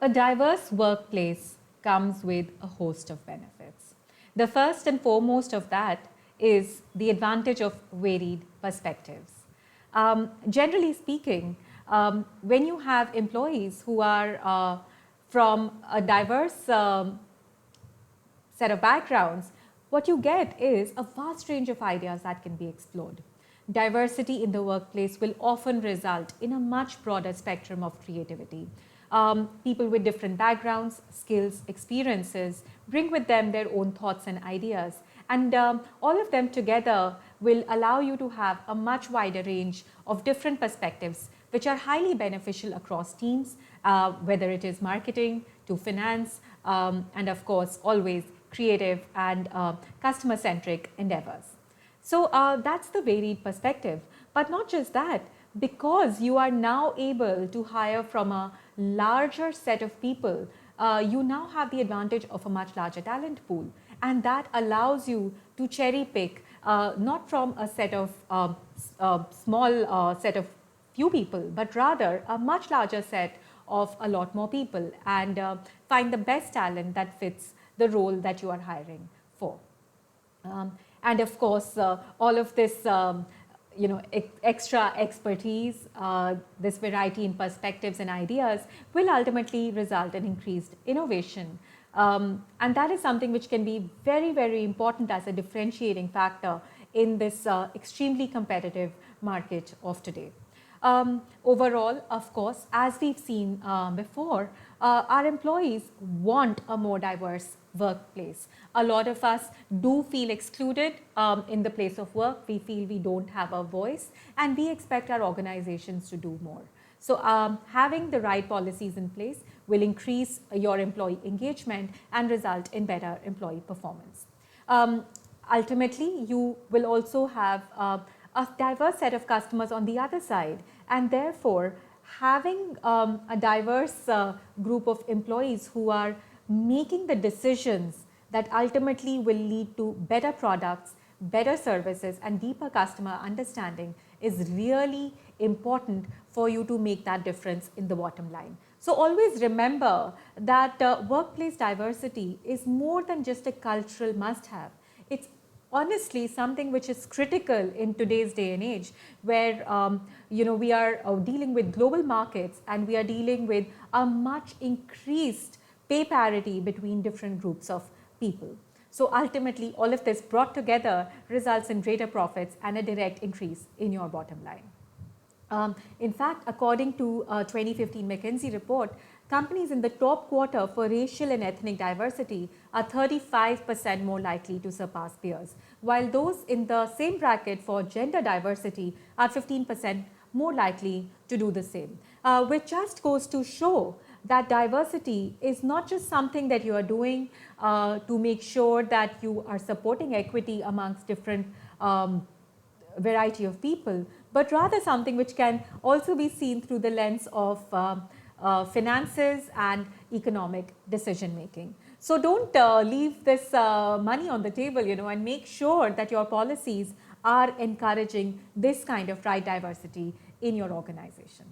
A diverse workplace comes with a host of benefits. The first and foremost of that is the advantage of varied perspectives. Generally speaking, when you have employees who are from a diverse set of backgrounds, what you get is a vast range of ideas that can be explored. Diversity in the workplace will often result in a much broader spectrum of creativity. People with different backgrounds, skills, experiences bring with them their own thoughts and ideas, and all of them together will allow you to have a much wider range of different perspectives which are highly beneficial across teams, whether it is marketing to finance, and of course always creative and customer-centric endeavors. So that's the varied perspective. But not just that, because you are now able to hire from a larger set of people, you now have the advantage of a much larger talent pool. And that allows you to cherry pick not from a set of small set of few people, but rather a much larger set of a lot more people, and find the best talent that fits the role that you are hiring for. And of course, all of this extra expertise, this variety in perspectives and ideas will ultimately result in increased innovation. And that is something which can be very, very important as a differentiating factor in this extremely competitive market of today. Overall, of course, as we've seen before, our employees want a more diverse workplace. A lot of us do feel excluded in the place of work. We feel we don't have a voice, and we expect our organizations to do more. So having the right policies in place will increase your employee engagement and result in better employee performance. Ultimately, you will also have a diverse set of customers on the other side, and therefore having a diverse group of employees who are making the decisions that ultimately will lead to better products, better services, and deeper customer understanding is really important for you to make that difference in the bottom line. So always remember that workplace diversity is more than just a cultural must-have. It's honestly something which is critical in today's day and age, where we are dealing with global markets, and we are dealing with a much increased pay parity between different groups of people. So ultimately, all of this brought together results in greater profits and a direct increase in your bottom line. In fact, according to a 2015 McKinsey report, companies in the top quarter for racial and ethnic diversity are 35% more likely to surpass peers, while those in the same bracket for gender diversity are 15% more likely to do the same, which just goes to show that diversity is not just something that you are doing to make sure that you are supporting equity amongst different variety of people, but rather something which can also be seen through the lens of finances and economic decision making. So don't leave this money on the table, and make sure that your policies are encouraging this kind of right diversity in your organization.